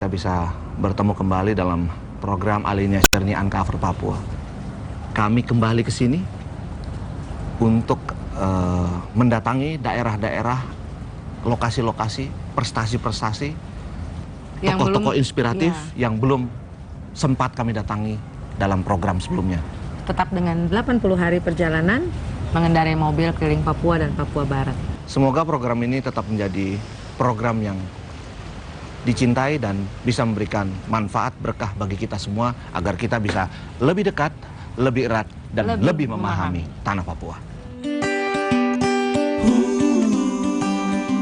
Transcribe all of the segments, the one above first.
Kita bisa bertemu kembali dalam program Alinia Journey Uncover Papua. Kami kembali ke sini untuk mendatangi daerah-daerah, lokasi-lokasi, prestasi-prestasi, tokoh-tokoh inspiratif yang belum sempat kami datangi dalam program sebelumnya. Tetap dengan 80 hari perjalanan mengendarai mobil keliling Papua dan Papua Barat. Semoga program ini tetap menjadi program yang dicintai dan bisa memberikan manfaat berkah bagi kita semua agar kita bisa lebih dekat, lebih erat, dan lebih memahami tanah Papua.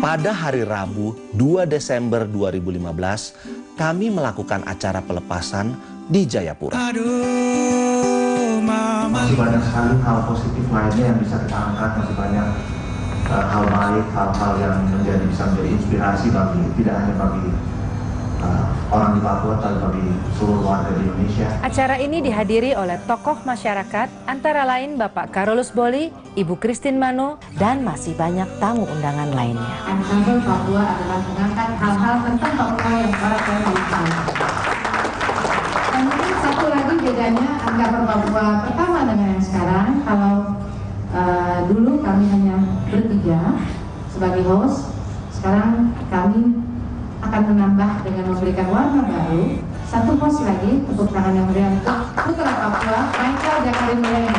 Pada hari Rabu 2 Desember 2015, kami melakukan acara pelepasan di Jayapura. Masih banyak sekali hal positif lainnya yang bisa kita angkat, masih banyak hal baik, hal-hal yang bisa menjadi inspirasi tidak hanya bagi orang di Papua, tapi bagi seluruh warga di Indonesia. Acara ini dihadiri oleh tokoh masyarakat, antara lain Bapak Carolus Boli, Ibu Christine Mano, dan masih banyak tamu undangan lainnya. Ensemble Papua adalah mengangkat hal-hal tentang Papua yang para pemilik tahu. Dan mungkin satu lagi bedanya Uncover Papua pertama dengan yang sekarang, kalau dulu kami hanya bertiga sebagai host, sekarang kami akan menambah dengan memberikan warna baru. Satu host lagi, tepuk tangan yang meriah untuk Putra Papua, Michael Jakarim Melena.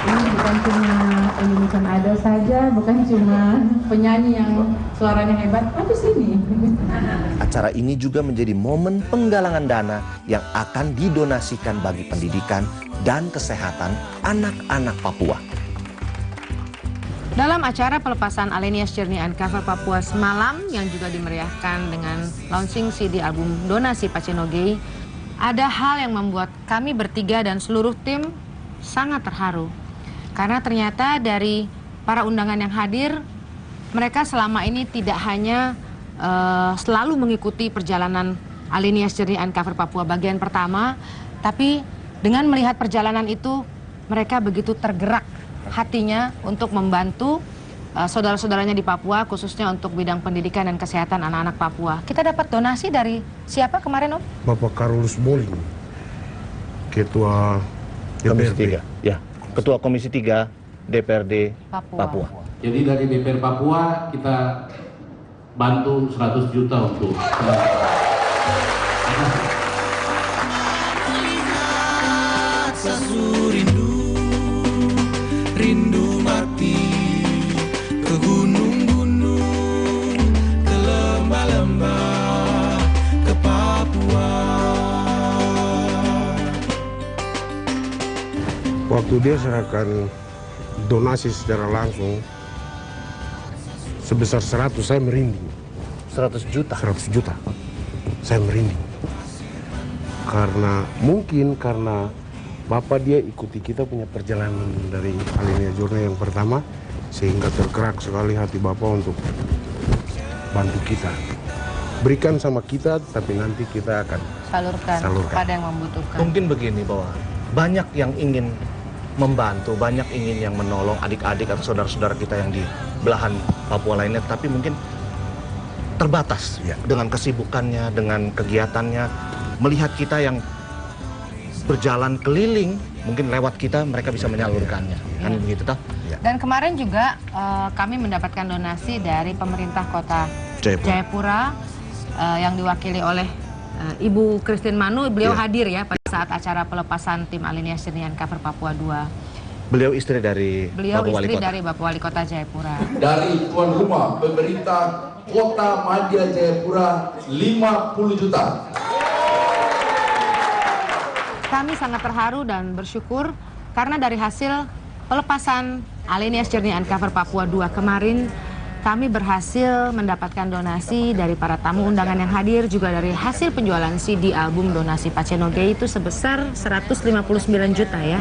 Ini bukan cuma Indonesian Idol saja, bukan cuma penyanyi yang suaranya hebat, tapi sini. Acara ini juga menjadi momen penggalangan dana yang akan didonasikan bagi pendidikan dan kesehatan anak-anak Papua. Dalam acara pelepasan Alenia's Journey Uncover Papua semalam yang juga dimeriahkan dengan launching CD album Donasi Pacenogei, ada hal yang membuat kami bertiga dan seluruh tim sangat terharu. Karena ternyata dari para undangan yang hadir, mereka selama ini tidak hanya selalu mengikuti perjalanan Alenia's Journey Uncover Papua bagian pertama, tapi dengan melihat perjalanan itu, mereka begitu tergerak hatinya untuk membantu saudara-saudaranya di Papua, khususnya untuk bidang pendidikan dan kesehatan anak-anak Papua. Kita dapat donasi dari siapa kemarin, Om? Bapak Carolus Boli, Ketua Komisi 3. Ya, Ketua Komisi 3 DPRD Papua. Jadi dari DPR Papua kita bantu 100 juta untuk rindu mati ke gunung-gunung, ke lembah-lembah, ke Papua. Waktu dia serahkan donasi secara langsung sebesar 100, saya merinding. 100 juta? 100 juta. Saya merinding. Karena Bapak dia ikuti kita punya perjalanan dari Alenia Journey yang pertama, sehingga tergerak sekali hati Bapak untuk bantu kita. Berikan sama kita, tapi nanti kita akan salurkan kepada yang membutuhkan. Mungkin begini, bahwa banyak yang ingin membantu, banyak ingin yang menolong adik-adik atau saudara-saudara kita yang di belahan Papua lainnya, tapi mungkin terbatas dengan kesibukannya, dengan kegiatannya, melihat kita yang berjalan keliling, mungkin lewat kita mereka bisa menyalurkannya, kan begitu toh? Dan kemarin juga kami mendapatkan donasi dari pemerintah kota Jayapura yang diwakili oleh Ibu Christine Manu. Beliau hadir ya pada saat acara pelepasan tim Alenia's Journey Uncover Papua 2. Beliau istri dari Bapak Wali Kota Jayapura. dari tuan rumah pemerintah Kota Madya Jayapura 50 juta. Kami sangat terharu dan bersyukur karena dari hasil pelepasan Alenia's Journey Uncover Papua 2 kemarin, kami berhasil mendapatkan donasi dari para tamu undangan yang hadir, juga dari hasil penjualan CD album Donasi Pacenogei itu sebesar 159 juta ya.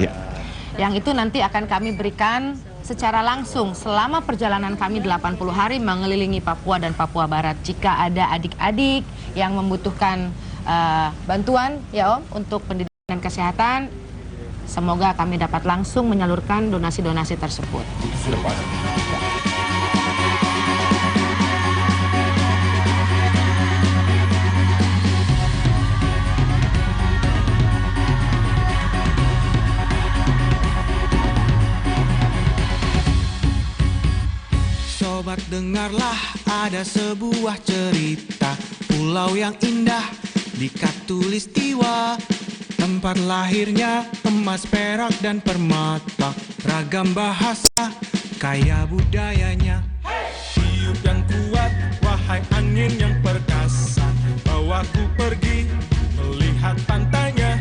Yang itu nanti akan kami berikan secara langsung selama perjalanan kami 80 hari mengelilingi Papua dan Papua Barat. Jika ada adik-adik yang membutuhkan bantuan ya Om untuk pendidikan dan kesehatan, semoga kami dapat langsung menyalurkan donasi-donasi tersebut. Dengarlah ada sebuah cerita pulau yang indah di Katulistiwa, tempat lahirnya emas, perak, dan permata. Ragam bahasa, kaya budayanya. Tiup yang kuat, wahai angin yang perkasa, bawaku pergi melihat pantainya.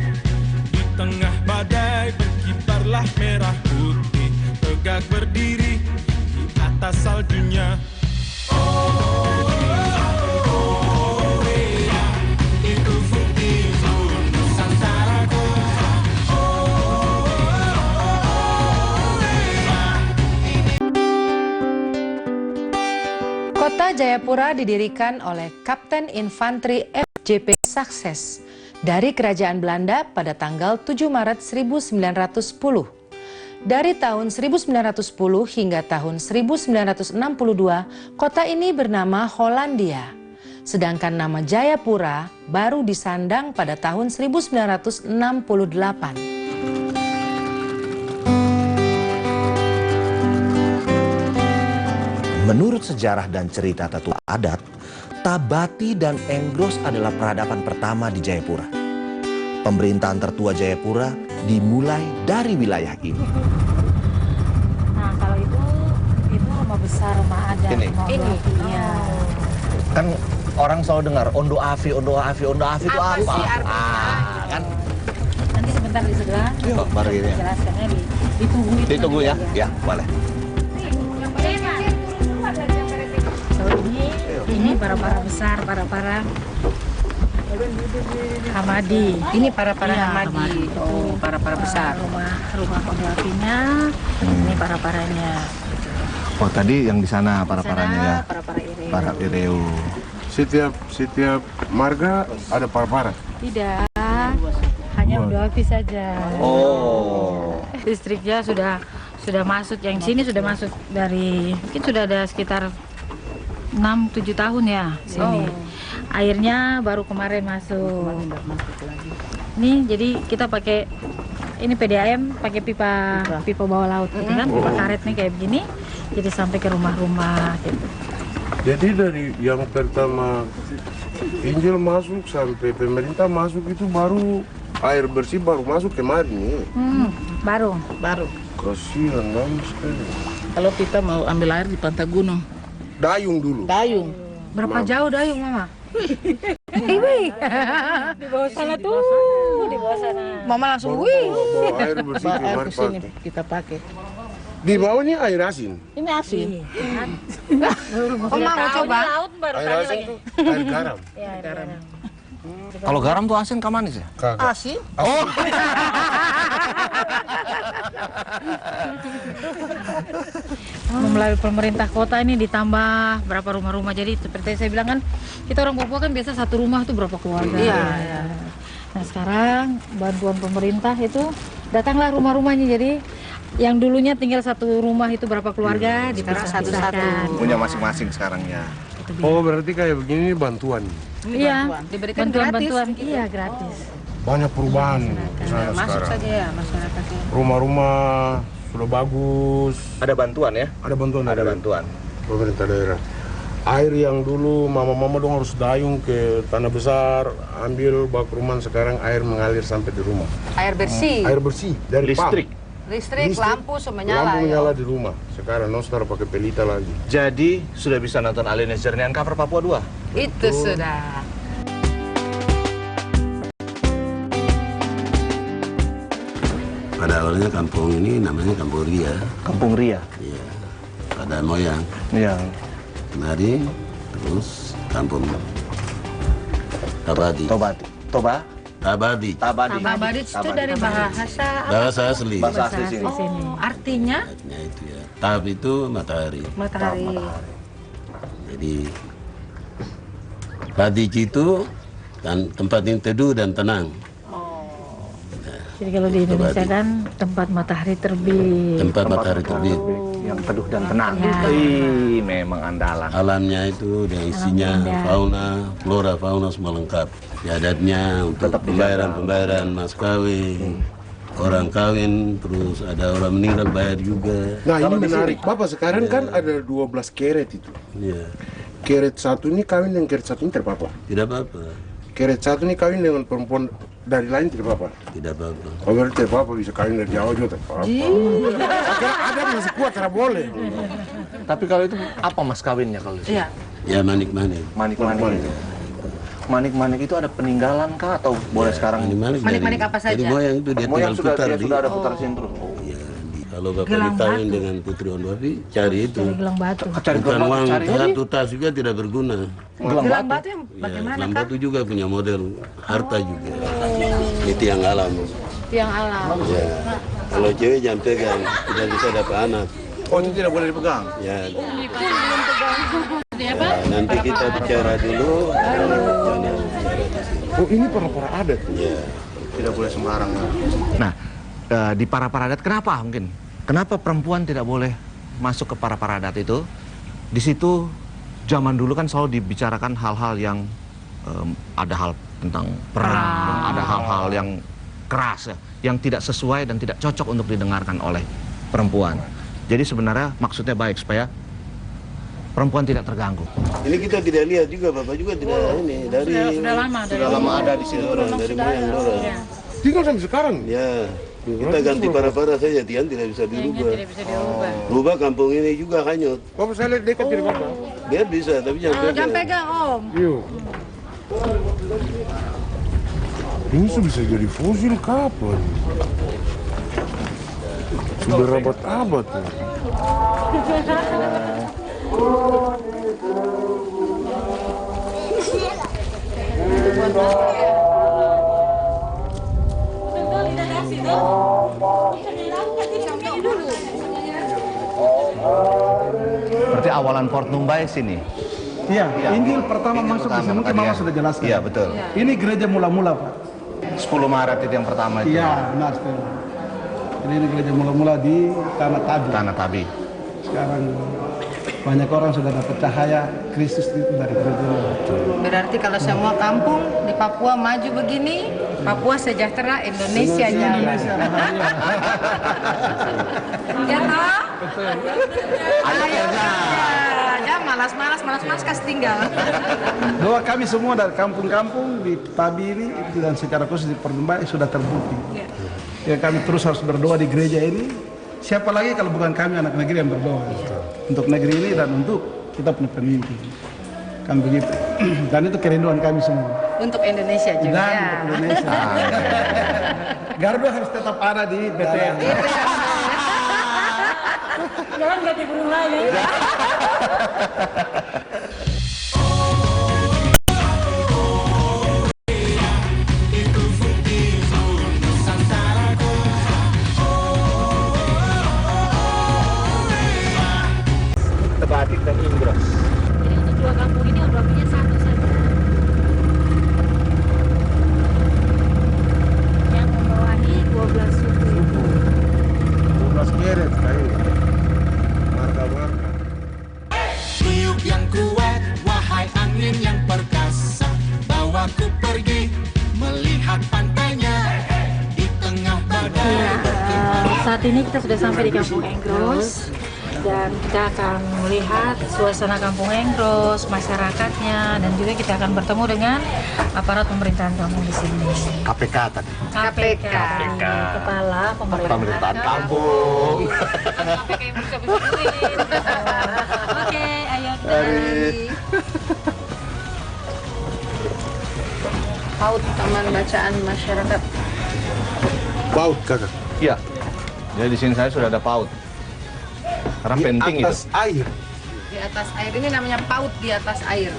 Di tengah badai berkibarlah merah putih, tegak berdiri di atas saljunya. Kota Jayapura didirikan oleh Kapten Infanteri FJP Sukses dari Kerajaan Belanda pada tanggal 7 Maret 1910. Dari tahun 1910 hingga tahun 1962, kota ini bernama Hollandia. Sedangkan nama Jayapura baru disandang pada tahun 1968. Menurut sejarah dan cerita tetua adat, Tabati dan Enggros adalah peradaban pertama di Jayapura. Pemerintahan tertua Jayapura dimulai dari wilayah ini. Nah, kalau itu rumah besar, rumah adat. Ini? Rumah Ini? Iya. Kan orang selalu dengar Ondo Afi itu apa? sih artinya? Kan? Nanti sebentar di sebelah. Yuk, baru ini ya. Jelaskannya di tugu itu. Ditunggu ya? Ya, boleh. So, ini para-para besar, para-para Hamadi. Ini para-para Iya, Hamadi. Oh, para-para besar. Rumah Ondo-Afinya. Ini para-paranya. Oh, tadi yang di sana para-paranya ya. Para-para Ireu. Para Ireu. Setiap marga ada para-para. Tidak, hanya Ondo-Afi saja. Oh. Listriknya sudah masuk, yang sini sudah masuk dari mungkin sudah ada sekitar 6-7 tahun ya sini. Airnya baru kemarin masuk. Nih jadi kita pakai ini PDAM, pakai pipa bawah laut gitu kan, pipa karet nih kayak begini. Jadi sampai ke rumah-rumah gitu. Jadi dari yang pertama Injil masuk sampai pemerintah masuk itu baru air bersih baru masuk kemarin nih. Baru. Kasihan lama sekali. Kalau kita mau ambil air di pantai gunung, Dayung dulu. dayung. Berapa jauh dayung, Mama? Di bawah sana tuh, di bawah sana. Mama langsung, wih. Bawa air bersih Bawa air kemarin ke sini pakai. kita pakai. Di bawahnya air asin. Ini asin. Oh, mau coba? Laut baru Air tadi asin lagi. tuh air garam. Ya, air garam. Kalau garam tuh asin ke manis ya? Kagak. Asin? Oh. Melalui pemerintah kota ini ditambah berapa rumah-rumah. Jadi seperti saya bilang kan, kita orang Papua kan biasa satu rumah tuh berapa keluarga. Iya. Nah sekarang bantuan pemerintah itu datanglah rumah-rumahnya. Jadi yang dulunya tinggal satu rumah itu berapa keluarga Sekarang dipisah-pisahkan. satu-satu. Punya masing-masing sekarang ya. Oh berarti kayak begini bantuan. Iya, Diberikan bantuan-bantuan. gratis. Iya gratis. Banyak perubahan di sana Masuk sekarang. saja ya masyarakatnya. Rumah-rumah sudah bagus. Ada bantuan ya? Ada bantuan Ada dari bantuan. pemerintah daerah. Air yang dulu mama-mama dong harus dayung ke tanah besar, ambil bak rumah, sekarang air mengalir sampai di rumah. Air bersih, Air bersih dari Listrik. listrik, lampu semua nyala. Lampu ya. menyala di rumah. Sekarang nostar pakai pelita lagi. Jadi sudah bisa nonton Alinas Jernian cover Papua 2. Itu sudah. Pada awalnya kampung ini namanya Kampung Ria, Kampung Ria. ya. Pada moyang, Yang kemari, terus Kampung Tabadi. Tobati. Toba? Tabadi, Tabadi. Tabadit itu dari bahasa bahasa asli. Bahasa asli sini. Oh, artinya Artinya itu ya. Tab itu matahari. matahari. Jadi Badij itu kan tempat yang teduh dan tenang. Jadi kalau di Indonesia kan tempat matahari terbit. Tempat matahari terbit. Yang teduh dan tenang. Ya. Ih, memang andalan. Alamnya itu dan isinya Alam indah. fauna, flora, fauna semua lengkap. Ya, adatnya untuk Tetap dijaga. pembayaran mas kawin, orang kawin, terus ada orang meninggal bayar juga. Nah ini menarik, Bapak sekarang kan ada 12 keret itu. Iya. Keret satu ini kawin dengan keret satu ini tidak apa-apa. Tidak apa-apa. Keret satu ini kawin dengan perempuan dari lain tidak apa-apa. Tidak apa-apa. Oh berarti tidak apa-apa, bisa kawin dari Jawa juga tidak apa-apa. Ada masih kuat, tidak boleh. Tapi kalau itu apa mas kawinnya kalau di sini? Iya. Ya manik-manik. Manik-manik. Manik-manik itu ada peninggalan kah atau boleh sekarang? Manik-manik apa saja? Jadi moyang itu dia Moyang tinggal putar sudah ada putar sintro. Iya, kalau Bapak Gelang dikawin batu. dengan Putri Ondovi, cari itu. Dari gelang batu. Bukan uang satu tas juga tidak berguna. Gelang batu yang Ya, bagaimana gelang kah? batu juga punya model harta juga. Ini tiang alam. Tiang alam. Ya. Kalau cewek jangan pegang, tidak bisa dapat anak. Oh itu tidak boleh dipegang? Ya. Ya, nanti kita bicara dulu. Oh ini para adat. Ya. Tidak boleh sembarang. Nah, di para adat kenapa mungkin? Kenapa perempuan tidak boleh masuk ke para adat itu? Di situ zaman dulu kan selalu dibicarakan hal-hal yang ada hal tentang perang, ada hal-hal yang keras ya, yang tidak sesuai dan tidak cocok untuk didengarkan oleh perempuan. Jadi sebenarnya maksudnya baik supaya perempuan tidak terganggu. Ini kita tidak lihat juga, Bapak juga tidak ini dari Sudah lama. Sudah lama ada di sini. orang dari moyang orang. Tinggal sampai sekarang. Ya, kita ganti para saja, tiang tidak bisa dirubah. Tidak bisa dirubah. Rubah kampung ini juga hanyut. Bapak saya lihat dekat dari Bapak. Biar bisa, tapi jangan pegang. Jangan pegang Om. Iya. Ini sudah bisa jadi fosil kapan? Sudah abad-abad. Berarti awalan Port Numbai sini. Iya, Injil pertama masuk di sini mungkin Mama sudah jelaskan. Iya betul. Ini gereja mula-mula Pak. 10 Maret itu yang pertama itu. Iya, benar sekali. Jadi ini gereja mula-mula di Tanah Tabi. Tanah Tabi. Sekarang banyak orang sudah dapat cahaya Kristus itu dari gereja ini. Berarti kalau semua kampung di Papua maju begini, Papua sejahtera, Indonesia jaya. Ya toh? Ayo jangan malas-malas kasih tinggal. Doa kami semua dari kampung-kampung di Tabi ini dan secara khusus di Pernumbai sudah terbukti. Ya kami terus harus berdoa di gereja ini. Siapa lagi kalau bukan kami anak negeri yang berdoa untuk negeri ini dan untuk kita punya pemimpin. Kan begitu. Dan itu kerinduan kami semua. Untuk Indonesia juga. Dan untuk Indonesia. Gardu harus tetap ada di BTN. Jangan ganti burung lagi. Tebatik dan Inggris. Jadi untuk dua kampung ini orangnya satu saja. Yang membawahi 12 suku. 12 keret kayu. Marga-marga. Tiup yang kuat, wahai angin yang perkasa, bawaku pergi melihat pantainya di tengah badai. Saat ini kita sudah sampai di Kampung Enggros dan kita akan melihat suasana Kampung Enggros, masyarakatnya, dan juga kita akan bertemu dengan aparat pemerintahan kampung di sini. KPK tadi. KPK. Kepala Pemerintahan kampung. KPK yang bisa berduit. Oke, ayo kita PAUD Taman Bacaan Masyarakat. Paut kakak. Iya. Jadi di sini saya sudah ada PAUD. Karena penting Di atas air. Di atas air ini namanya PAUD di atas air.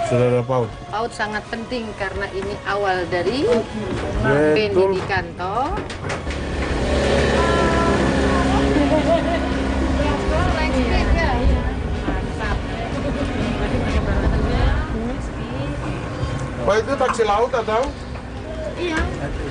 Sudah ada paut. PAUD sangat penting karena ini awal dari Betul. pendidikan toh. Pak itu taksi laut atau? Iya,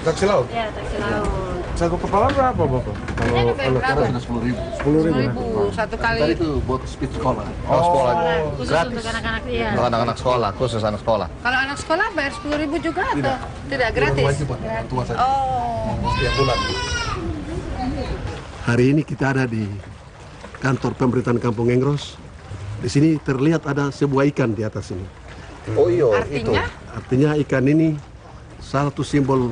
Taksi laut? ya taksi laut. Satu kepala berapa Bapak? Ini berapa? 10.000. Satu kali. itu buat speed sekolah. Oh, sekolah. Khusus Gratis. untuk anak-anak iya. Untuk anak-anak sekolah, khusus anak sekolah. Kalau anak sekolah bayar 10.000 juga atau tidak gratis? Tua saja. Oh. Setiap bulan. Hari ini kita ada di kantor pemerintahan Kampung Engros. Di sini terlihat ada sebuah ikan di atas ini. Oh iya, Artinya? Artinya ikan ini salah satu simbol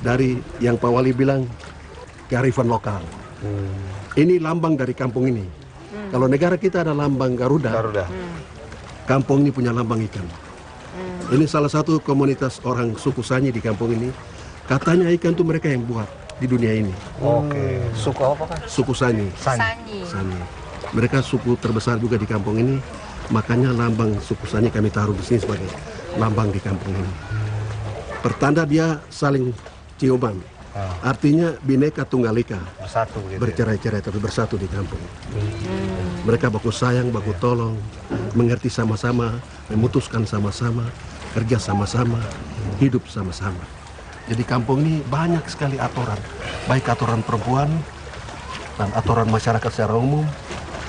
dari yang Pak Wali bilang kearifan lokal. Ini lambang dari kampung ini. Kalau negara kita ada lambang Garuda, kampung ini punya lambang ikan. Ini salah satu komunitas orang suku Sanyi di kampung ini. Katanya ikan itu mereka yang buat di dunia ini. Oke. Suku apa kan? Suku Sanyi. Sanyi. Sanyi. Mereka suku terbesar juga di kampung ini. Makanya lambang suku Sanyi kami taruh di sini sebagai lambang di kampung ini. Pertanda dia saling ciuman. Artinya Bhinneka Tunggal Ika. Bersatu gitu. Bercerai-cerai tapi bersatu di kampung. Mereka baku sayang, baku tolong, mengerti sama-sama, memutuskan sama-sama, kerja sama-sama, hidup sama-sama. Jadi kampung ini banyak sekali aturan, baik aturan perempuan dan aturan masyarakat secara umum,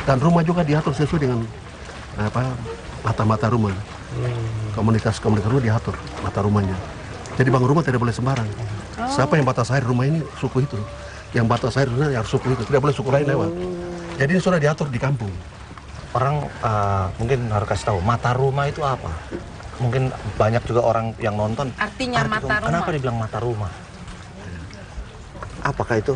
dan rumah juga diatur sesuai dengan mata-mata rumah. Komunitas-komunitas rumah diatur mata rumahnya. Jadi bangun rumah tidak boleh sembarang. Siapa yang batas air rumah ini suku itu, yang batas air rumah yang suku itu, tidak boleh suku lain lewat. Jadi ini sudah diatur di kampung. Orang mungkin harus kasih tahu mata rumah itu apa. Mungkin banyak juga orang yang nonton. Artinya mata rumah. Kenapa dibilang mata rumah? Apakah itu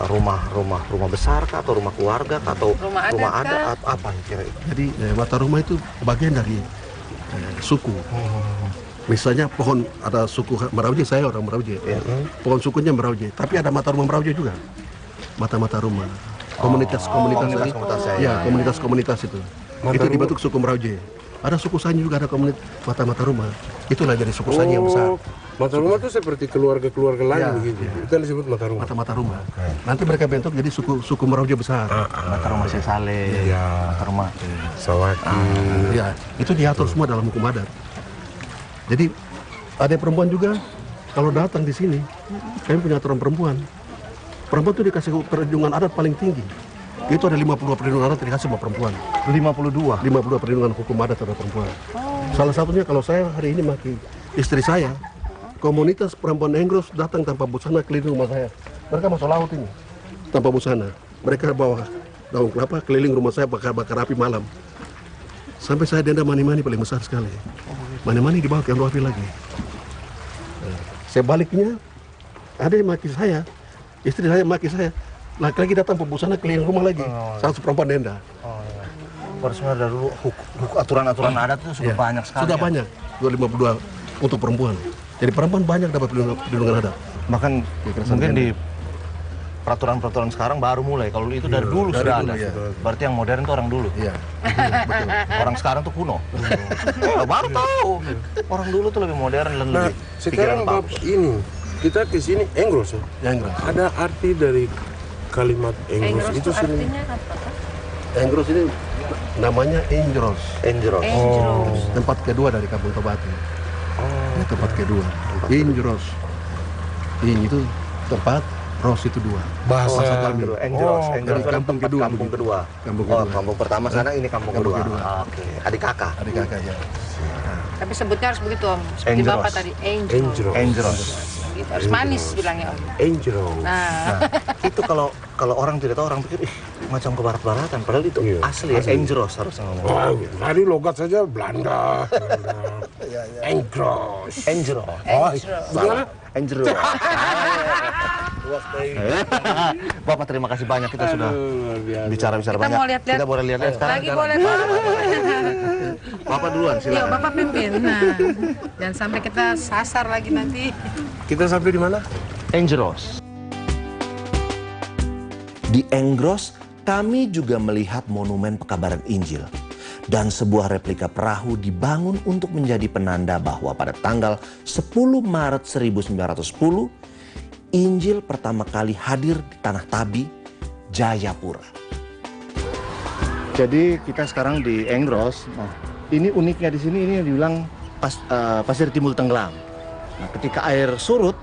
rumah besar kah, atau rumah keluarga kah, atau rumah adat apa kira? Jadi mata rumah itu bagian dari suku. Misalnya pohon, ada suku Merauje, saya orang Merauje. Pohon sukunya Merauje, tapi ada mata rumah Merauje juga. Mata-mata rumah. Komunitas-komunitas itu. Itu dibentuk suku Merauje. Ada suku Sanyi juga, ada komunitas mata-mata rumah. Itulah dari suku Sanyi yang besar. Mata rumah itu seperti keluarga-keluarga lain begitu. Itu yang disebut mata rumah. Mata-mata rumah. Nanti mereka bentuk jadi suku Merauje besar. Mata rumah Sesale, mata rumah Sawaki. Ya, itu diatur semua dalam hukum adat. Jadi ada perempuan juga kalau datang di sini, kami punya aturan perempuan. Perempuan itu dikasih perlindungan adat paling tinggi. Itu ada 52 perlindungan adat dikasih sama perempuan. 52 perlindungan hukum adat terhadap perempuan. Salah satunya kalau saya hari ini maki istri saya, komunitas perempuan Engros datang tanpa busana keliling rumah saya. Mereka masuk laut ini tanpa busana. Mereka bawa daun kelapa keliling rumah saya bakar api malam. Sampai saya denda mani-mani paling besar sekali. Mani-mani dibawa ke api lagi. Sebaliknya ada yang maki saya, istri saya maki saya. Laki-laki datang pembusana keliling rumah lagi. Satu perempuan denda. Sebenarnya dulu aturan-aturan adat itu sudah banyak sekali. Sudah banyak. 252 untuk perempuan. Jadi perempuan banyak dapat perlindungan adat. Bahkan mungkin di peraturan-peraturan sekarang baru mulai. Kalau itu dari dulu sudah ada. Ya. Berarti yang modern itu orang dulu. Iya. Betul. Orang sekarang tuh kuno. Baru tahu. Orang dulu tuh lebih modern dan Nah, lebih sekarang pikiran Bab ini kita ke sini Engros ya. Engros. Ada arti dari kalimat Engros itu sendiri. Engros ini namanya Enjros. Enjros. Tempat kedua dari Kampung Tobati. Ini tempat kedua. Enjros. Ini itu tempat, Ros itu dua. Bahasa kami. Enjros. Dari kampung kedua. Kampung kedua. Kampung kedua. Kampung pertama sana, ini kampung kedua. Oke. Adik kakak. Adik kakak ya. Tapi sebutnya harus begitu Om. Seperti Enjros. Bapak tadi, Enjros. Enjros. Gitu, harus manis bilangnya Om. Engros. Nah, Itu kalau orang tidak tahu, orang pikir macam ke barat-baratan, padahal itu asli ya, Enjros harusnya ngomong. Wah, tadi logat saja Belanda. Engros. Enjros. Bagaimana? Enjros. Bapak terima kasih banyak, kita sudah bicara kita banyak. mau lihat-lihat. Kita boleh lihat-lihat sekarang. Lagi boleh. Bapak duluan, Yuk, silakan. Bapak pimpin. Nah, jangan sampai kita sasar lagi nanti. Kita sampai di mana? Enjros. Di Engros, kami juga melihat monumen pekabaran Injil. Dan sebuah replika perahu dibangun untuk menjadi penanda bahwa pada tanggal 10 Maret 1910, Injil pertama kali hadir di Tanah Tabi, Jayapura. Jadi kita sekarang di Engros. Nah, ini uniknya di sini, ini dibilang pasir timbul tenggelam. Nah, ketika air surut,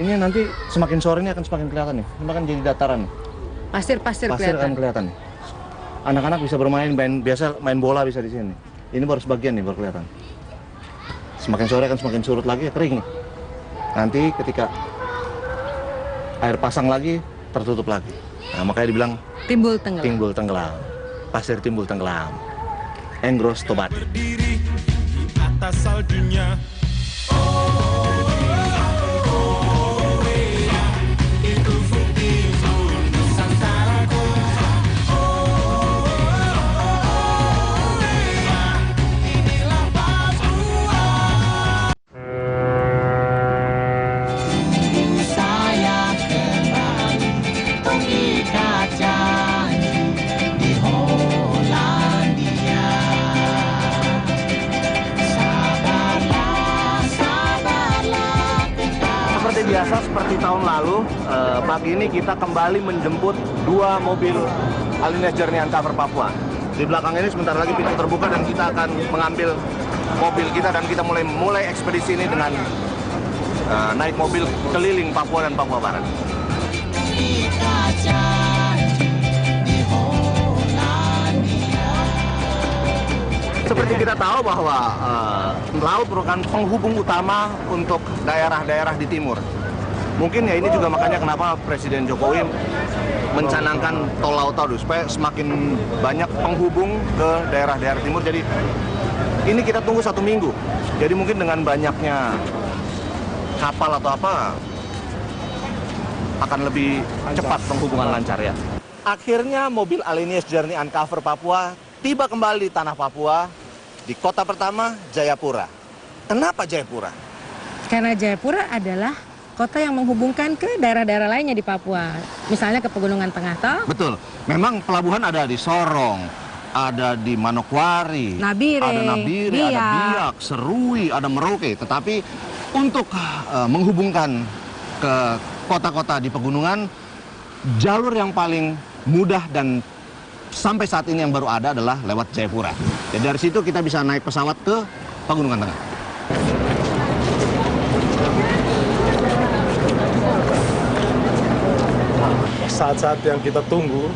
ini nanti semakin sore ini akan semakin kelihatan nih. Ini akan jadi dataran. Pasir-pasir Pasir kelihatan. akan kelihatan nih. Anak-anak bisa bermain, biasa main bola bisa di sini. Ini baru sebagian nih baru kelihatan. Semakin sore akan semakin surut lagi, kering nih. Nanti ketika air pasang lagi, tertutup lagi. Nah, makanya dibilang Timbul tenggelam. Timbul tenggelam. Pasir timbul tenggelam. Enggros tobat. Berdiri di atas saljunya. Itu bukti Nusantaraku. Inilah Papua. Saya kembali mengikat janji di Hollandia. Sabarlah, sabarlah. Seperti biasa, seperti tahun lalu, pagi ini kita kembali menjemput 2 mobil Alinias Journey Uncover Papua. Di belakang ini sebentar lagi pintu terbuka dan kita akan mengambil mobil kita dan kita mulai ekspedisi ini dengan naik mobil keliling Papua dan Papua Barat. Mengikat janji di Hollandia. Seperti kita tahu bahwa laut merupakan penghubung utama untuk daerah-daerah di timur. Mungkin ya ini juga makanya kenapa Presiden Jokowi mencanangkan tol laut tadu supaya semakin banyak penghubung ke daerah-daerah timur. Jadi ini kita tunggu 1 minggu. Jadi mungkin dengan banyaknya kapal atau apa akan lebih cepat penghubungan lancar ya. Akhirnya mobil Alinias Journey Uncover Papua tiba kembali di tanah Papua, di kota pertama, Jayapura. Kenapa Jayapura? Karena Jayapura adalah kota yang menghubungkan ke daerah-daerah lainnya di Papua. Misalnya ke Pegunungan Tengah, toh? Betul. Memang pelabuhan ada di Sorong, ada di Manokwari, Nabire, ada Nabire, ada Biak, Serui, ada Merauke. Tetapi untuk menghubungkan ke kota-kota di pegunungan, jalur yang paling mudah dan sampai saat ini yang baru ada adalah lewat Jayapura. Jadi dari situ kita bisa naik pesawat ke Pegunungan Tengah. Saat-saat yang kita tunggu,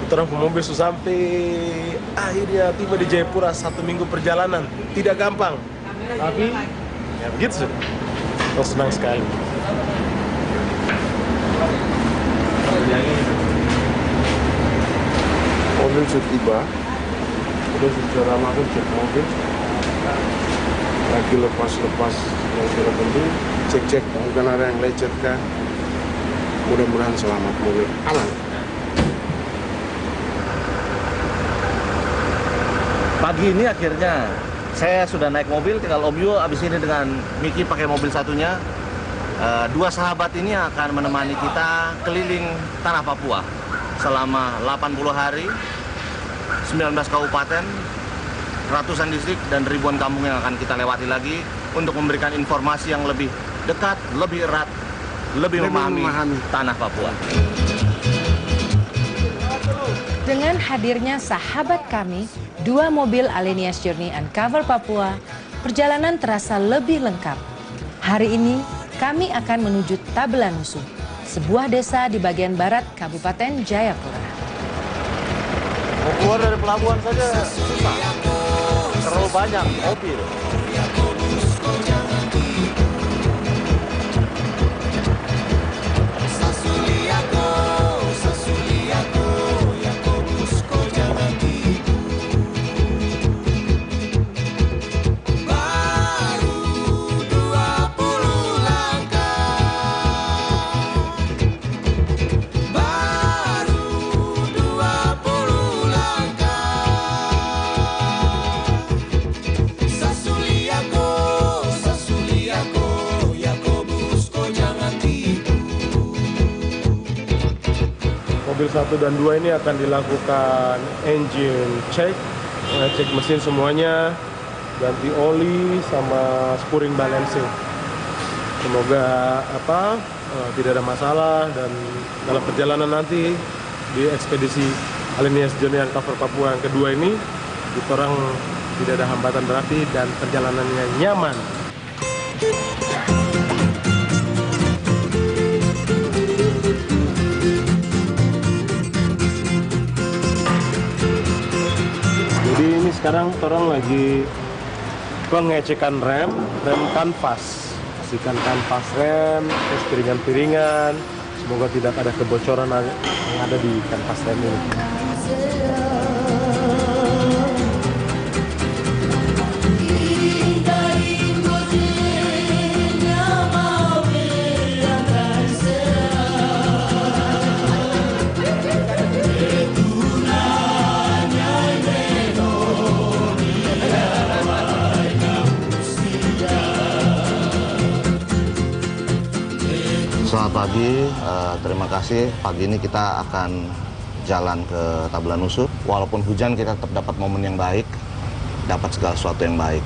kita orang mobil sudah sampai akhirnya tiba di Jayapura 1 minggu perjalanan. Tidak gampang, tapi ya begitu sudah. Kita senang sekali. Mobil sudah tiba, udah sudah masuk cek mobil, lagi lepas-lepas yang sudah penting, cek-cek mungkin ada yang lecet kan. Mudah-mudahan selamat, mobil aman. Pagi ini akhirnya saya sudah naik mobil, tinggal Om Yu abis ini dengan Miki pakai mobil satunya. 2 sahabat ini akan menemani kita keliling tanah Papua selama 80 hari, 19 kabupaten, ratusan distrik dan ribuan kampung yang akan kita lewati lagi untuk memberikan informasi yang lebih dekat, lebih erat, lebih memahami tanah Papua. Dengan hadirnya sahabat kami, 2 mobil Alinias Journey Uncover Papua, perjalanan terasa lebih lengkap. Hari ini, kami akan menuju Tabelanusu, sebuah desa di bagian barat Kabupaten Jayapura. Mau keluar dari pelabuhan saja susah, terlalu banyak mobil. Mobil 1 dan 2 ini akan dilakukan engine check, ngecek mesin semuanya, ganti oli sama spring balancing. Semoga tidak ada masalah dan dalam perjalanan nanti di ekspedisi Alinias Journey Uncover Papua yang kedua ini kita orang tidak ada hambatan berarti dan perjalanannya nyaman. Jadi ini sekarang orang lagi pengecekan rem kanvas, pastikan kanvas rem, tes piringan-piringan semoga tidak ada kebocoran yang ada di kanvas rem ini. Selamat pagi, terima kasih. Pagi ini kita akan jalan ke Tablanusu. Walaupun hujan, kita tetap dapat momen yang baik, dapat segala sesuatu yang baik.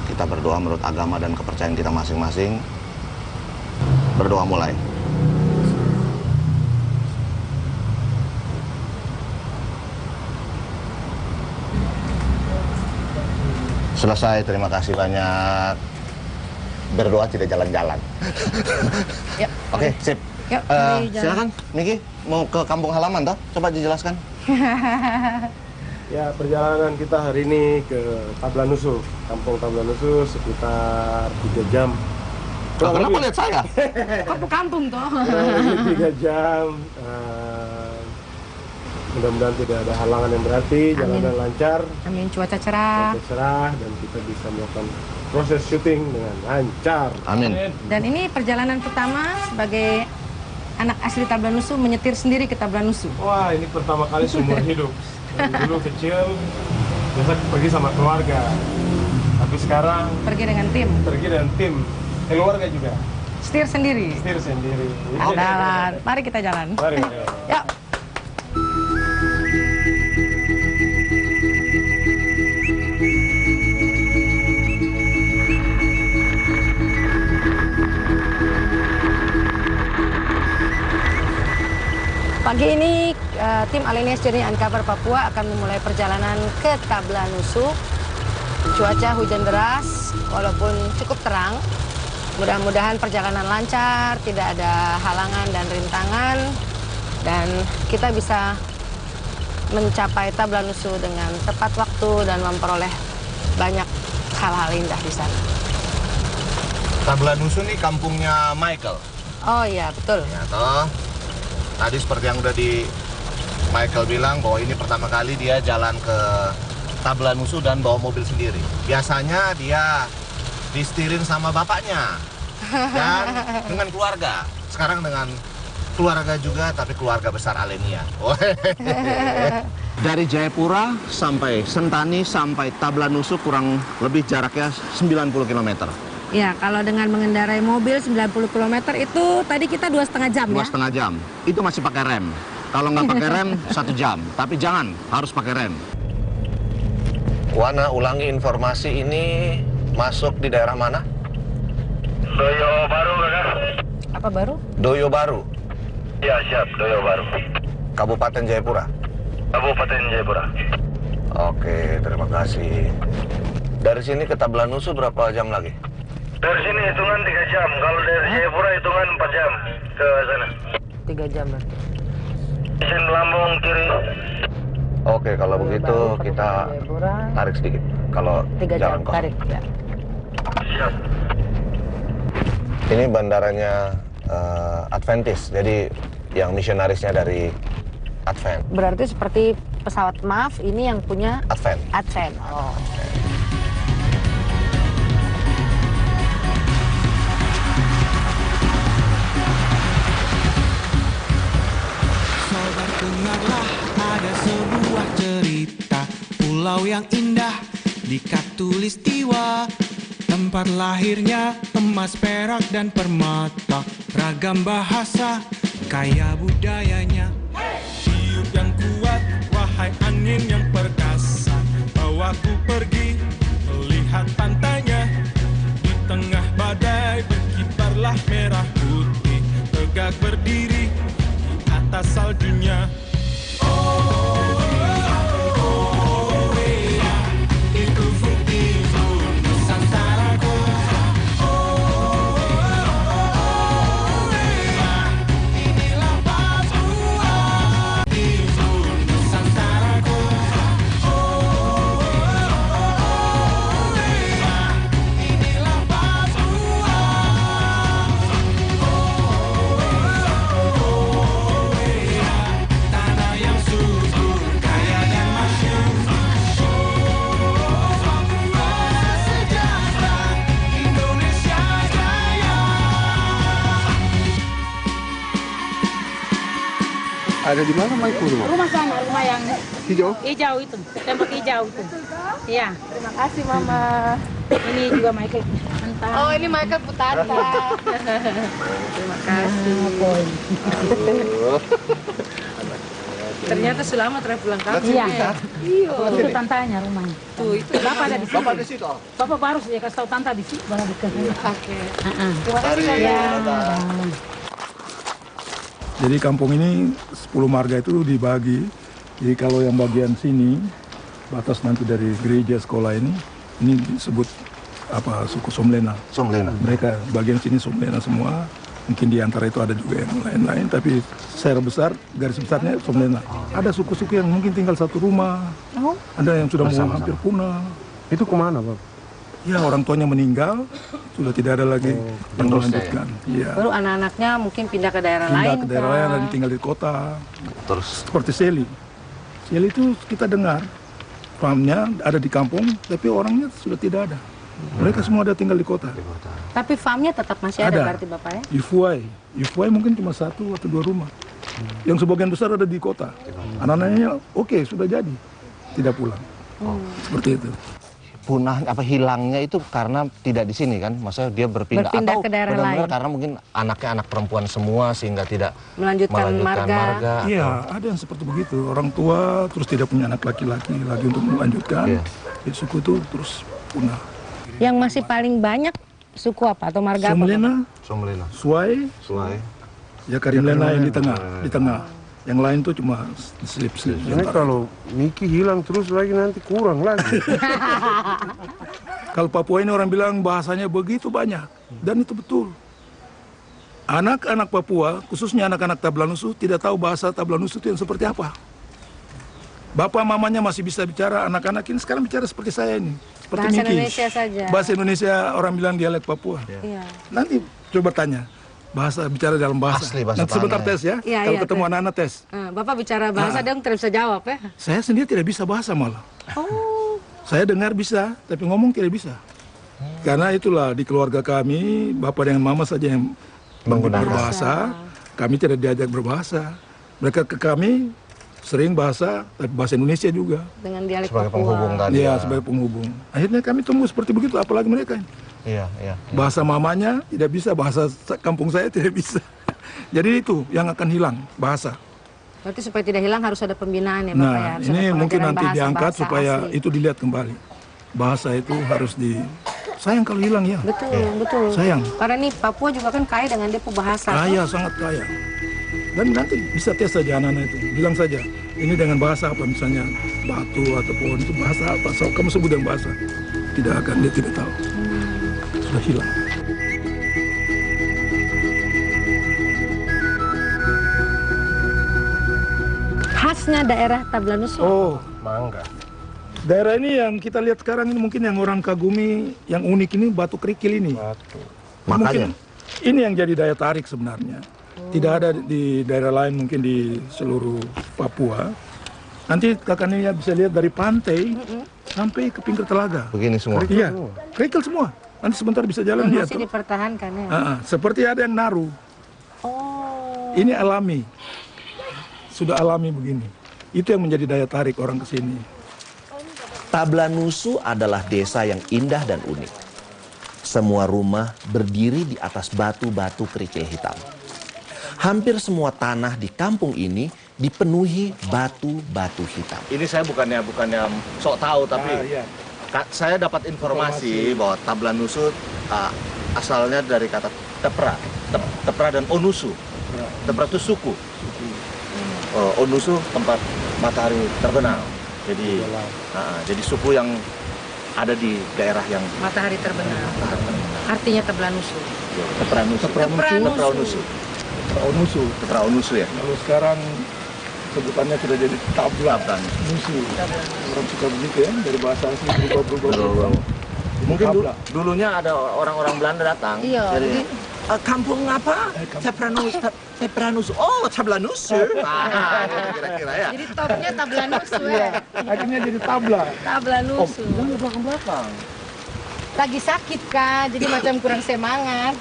Kita berdoa menurut agama dan kepercayaan kita masing-masing. Berdoa mulai. Selesai, terima kasih banyak. Berdoa tidak jalan-jalan. Yuk, Oke, sip. Yuk, mari jalan. Silakan, Miki, mau ke kampung halaman toh? Coba dijelaskan. Ya, perjalanan kita hari ini ke Tablanusu, kampung Tablanusu sekitar 3 jam. Kenapa lihat saya? Kampung toh. 3 jam. Mudah-mudahan tidak ada halangan yang berarti, jalanan lancar. Amin, cuaca cerah. Cuaca cerah dan kita bisa melakukan proses syuting dengan lancar. Amin. Dan ini perjalanan pertama sebagai anak asli Tablanusu menyetir sendiri ke Tablanusu. Wah, ini pertama kali seumur hidup. Dari dulu kecil biasa pergi sama keluarga. Tapi sekarang Pergi dengan tim. pergi dengan tim, keluarga juga. Setir sendiri. Setir sendiri. Jalan. Mari kita jalan. Mari. Yuk. Pagi ini tim Alenia Journey Uncover Papua akan memulai perjalanan ke Tablanusu. Cuaca hujan deras, walaupun cukup terang. Mudah-mudahan perjalanan lancar, tidak ada halangan dan rintangan, dan kita bisa mencapai Tablanusu dengan tepat waktu dan memperoleh banyak hal-hal indah di sana. Tablanusu nih kampungnya Michael. Oh iya, betul. Ya toh. Tadi seperti yang udah Michael bilang bahwa ini pertama kali dia jalan ke Tablanusu dan bawa mobil sendiri. Biasanya dia disetirin sama bapaknya dan dengan keluarga. Sekarang dengan keluarga juga, tapi keluarga besar Alenia. Dari Jayapura sampai Sentani sampai Tablanusu kurang lebih jaraknya 90 km. Ya, kalau dengan mengendarai mobil 90 km itu tadi kita 2,5 jam ya? 2,5 jam. Itu masih pakai rem. Kalau nggak pakai rem 1 jam. Tapi jangan, harus pakai rem. Wana, ulangi informasi ini masuk di daerah mana? Doyo Baru, kakak. Apa baru? Doyo Baru. Ya, siap. Doyo Baru. Kabupaten Jayapura. Kabupaten Jayapura. Oke, terima kasih. Dari sini ke Tablanusu berapa jam lagi? Dari sini hitungan 3 jam. Kalau dari Jayapura hitungan 4 jam ke sana. 3 jam berarti. Izin lambung kiri. Oke, kalau begitu kita tarik sedikit. Kalau 3 jam jalan kosong. tarik ya. Siap. Ini bandaranya Adventist, jadi yang misionarisnya dari Advent. Berarti seperti pesawat MAF, ini yang punya Advent. Advent. Oh. Sobat, dengarlah ada sebuah cerita pulau yang indah di Katulistiwa. Tempat lahirnya emas, perak, dan permata. Ragam bahasa, kaya budayanya. Tiup yang kuat, wahai angin yang perkasa. Bawaku pergi melihat pantainya. Di tengah badai berkibarlah merah putih. Tegak berdiri di atas saljunya. Ada di mana Maiko rumah? Rumah sana, rumah yang Hijau? hijau itu, tembok hijau itu. Iya. Terima kasih Mama. Ini juga Michael mentah. Oh, ini Michael Putata. Terima kasih. Ternyata selamat pulang kampung. Iya. Iya. Itu tantanya rumahnya. Tuh, itu Bapak ada di sini. Bapak di situ. Bapak baru saja kasih tahu tante di sini, baru di sini. Oke. Terima kasih ya. Jadi kampung ini 10 marga itu dibagi. Jadi kalau yang bagian sini batas nanti dari gereja sekolah ini disebut apa suku Somlena. Somlena. Mereka bagian sini Somlena semua. Mungkin di antara itu ada juga yang lain-lain, tapi secara besar garis besarnya Somlena. Ada suku-suku yang mungkin tinggal satu rumah. Ada yang sudah mau hampir punah. Itu kemana, Pak? Ya orang tuanya meninggal, sudah tidak ada lagi yang melanjutkan. Iya. Baru anak-anaknya mungkin pindah ke daerah Pindah lain. ke daerah lain dan tinggal di kota. Terus seperti Seli. Seli itu kita dengar farmnya ada di kampung, tapi orangnya sudah tidak ada. Mereka semua ada tinggal di kota. Tapi farmnya tetap masih ada berarti Bapak ya? Yufuai mungkin cuma 1 atau 2 rumah. Yang sebagian besar ada di kota. Anak-anaknya oke, sudah jadi, tidak pulang. Seperti itu. Punah apa hilangnya itu karena tidak di sini kan, maksudnya dia berpindah atau ke daerah benar-benar lain. karena mungkin anaknya anak perempuan semua sehingga tidak melanjutkan marga. Iya, ada yang seperti begitu. Orang tua terus tidak punya anak laki-laki lagi untuk melanjutkan. Jadi suku itu terus punah. Yang masih paling banyak suku apa atau marga apa? Somlena, Suai, ya Karimlena yang di tengah. Yang lain tuh cuma slip-slip. Ini kalau Miki hilang terus lagi nanti kurang lagi. Kalau Papua ini orang bilang bahasanya begitu banyak. Dan itu betul. Anak-anak Papua, khususnya anak-anak Tablanusu, tidak tahu bahasa Tablanusu itu yang seperti apa. Bapak mamanya masih bisa bicara, anak-anak ini sekarang bicara seperti saya ini. Seperti Bahasa Miki. Indonesia saja. Bahasa Indonesia orang bilang dialek Papua. Iya. Nanti coba tanya. Bicara dalam bahasa. Asli bahasa Nanti sebentar Padang, tes ya. Iya, Kalau iya, ketemu tes. anak-anak tes. Bapak bicara bahasa dia tidak bisa jawab ya? Saya sendiri tidak bisa bahasa malah. Oh. Saya dengar bisa, tapi ngomong tidak bisa. Karena itulah di keluarga kami, bapak dan mama saja yang berbahasa. Kami tidak diajak berbahasa. Mereka ke kami sering bahasa, tapi bahasa Indonesia juga. Dengan dialek Sebagai Papua. penghubung tadi. Iya, sebagai penghubung. Akhirnya kami tumbuh seperti begitu, apalagi mereka. Iya. Bahasa mamanya tidak bisa, bahasa kampung saya tidak bisa. Jadi itu yang akan hilang, bahasa. Berarti supaya tidak hilang harus ada pembinaan ya Bapak ya? Nah, Harus ini ada mungkin pelajaran nanti diangkat bahasa supaya asli. itu dilihat kembali. Bahasa itu harus sayang kalau hilang ya. Betul. Sayang. Karena nih Papua juga kan kaya dengan dia bahasa. Kaya, sangat kaya. Dan nanti bisa tes saja anak-anak itu. Bilang saja, ini dengan bahasa apa misalnya batu atau pohon itu bahasa apa. So, kamu sebut dengan bahasa. Tidak akan, dia tidak tahu. Sudah hilang. Khasnya daerah Tablanusu. Oh, Mangga. daerah ini yang kita lihat sekarang ini mungkin yang orang kagumi, yang unik ini batu kerikil ini. Makanya. Mungkin ini yang jadi daya tarik sebenarnya. Tidak ada di daerah lain, mungkin di seluruh Papua. Nanti kakak Nia bisa lihat dari pantai sampai ke pinggir telaga. Begini semua. Iya, kerikil semua. Nanti sebentar bisa jalan lihat. Masih dipertahankan ya? Seperti ada yang naruh. Oh. Ini alami. Sudah alami begini. Itu yang menjadi daya tarik orang ke sini. Tablanusu adalah desa yang indah dan unik. Semua rumah berdiri di atas batu-batu kerikil hitam. Hampir semua tanah di kampung ini dipenuhi batu-batu hitam. Ini saya bukannya sok tahu tapi saya dapat informasi bahwa Tablanusu asalnya dari kata tepra, tepra dan onusu. Tepra itu suku. Onusu tempat matahari terbenam. Jadi suku yang ada di daerah yang Matahari terbenam. Artinya Tablanusu. Tepra onusu ya. Kalau sekarang sebutannya sudah jadi Tablanusu. Orang suka begitu ya, dari bahasa asli berubah. Mungkin dulunya ada orang-orang Belanda datang. Iya. Jadi, kampung apa? Tablanusu. Oh, Tablanusu. Kira-kira ya. Jadi topnya Tablanusu ya. Akhirnya jadi tabla. Tablanusu. Belakang. Lagi sakit kah? Jadi macam kurang semangat.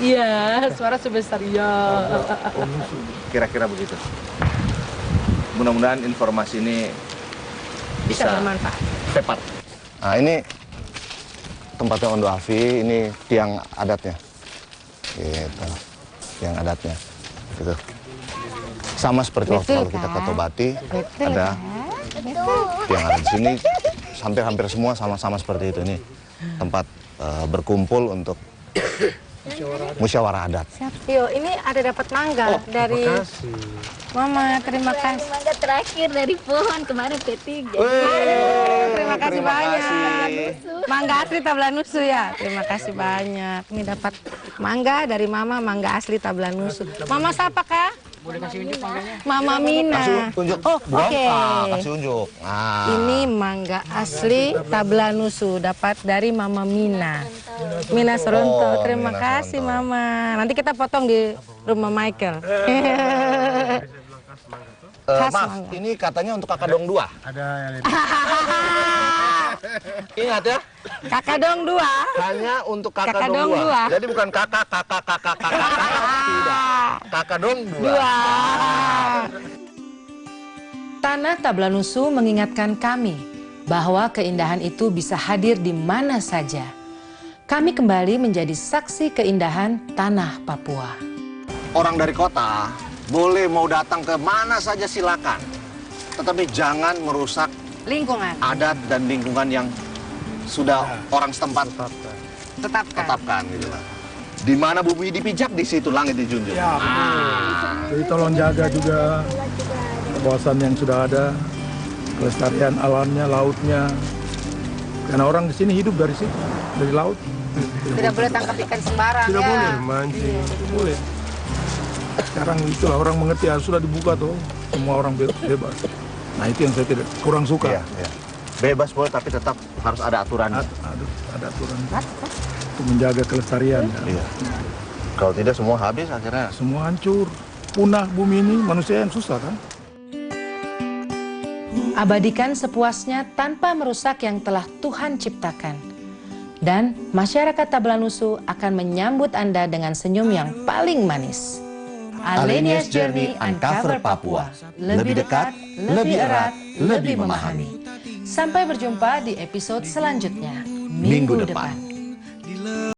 Iya, suara sebesar iya. Kira-kira begitu. Mudah-mudahan informasi ini Bisa bermanfaat. tepat. Nah, ini tempatnya Ondo Afi, ini tiang adatnya. Gitu. Tiang adatnya. Gitu. Sama seperti waktu lalu kita ke Tobati, ada tiang adat di sini. Hampir semua sama-sama seperti itu. Ini tempat berkumpul untuk musyawarah adat. Yo, ini ada dapat mangga dari Mama. Terima kasih. Mangga terakhir dari pohon kemarin petik. Terima kasih banyak. Mangga asli Tablanusu ya. Terima kasih banyak. Ini dapat mangga dari Mama, mangga asli Tablanusu. Mama siapa, Kak? Boleh kasih unjuk mangganya? Mama Mina. Kasih unjuk. Oh, Buang, oke. kasih unjuk. Nah. Ini mangga asli Tablanusu, dapat dari Mama Mina. Mina Soronto. Terima Mina kasih, Soronto. Mama. Nanti kita potong di rumah Michael. Khas Maaf, mangga. ini katanya untuk kakak dong 2. Ada yang Ingat ya, Kakak dong 2. hanya untuk kakak, Kakak dong dong 2. dua. Jadi bukan kakak, tidak. Kakak dong 2. Tanah Tablanusu mengingatkan kami bahwa keindahan itu bisa hadir di mana saja. Kami kembali menjadi saksi keindahan tanah Papua. Orang dari kota boleh mau datang ke mana saja silakan. Tetapi jangan merusak Lingkungan. adat dan lingkungan yang sudah orang setempat tetapkan gitu lah. Di mana bumi dipijak, di situ langit dijunjung. Ya, jadi tolong jaga juga kawasan yang sudah ada, kelestarian alamnya, lautnya. Karena orang di sini hidup dari situ, dari laut. Tidak boleh tangkap ikan sembarang Tidak ya. boleh mancing, tidak boleh. Sekarang itulah orang mengerti, harus sudah dibuka tuh, semua orang bebas. Nah itu yang saya tidak kurang suka. Iya, iya. Bebas boleh, tapi tetap harus ada aturannya. Ada aturan untuk menjaga kelestarian. Iya. Kalau tidak semua habis akhirnya. Semua hancur, punah bumi ini, manusia yang susah kan. Abadikan sepuasnya tanpa merusak yang telah Tuhan ciptakan. Dan masyarakat Tablanusu akan menyambut Anda dengan senyum yang paling manis. Alenia's Journey Uncover Papua. Lebih dekat, lebih erat, lebih memahami. Sampai berjumpa di episode selanjutnya, minggu depan.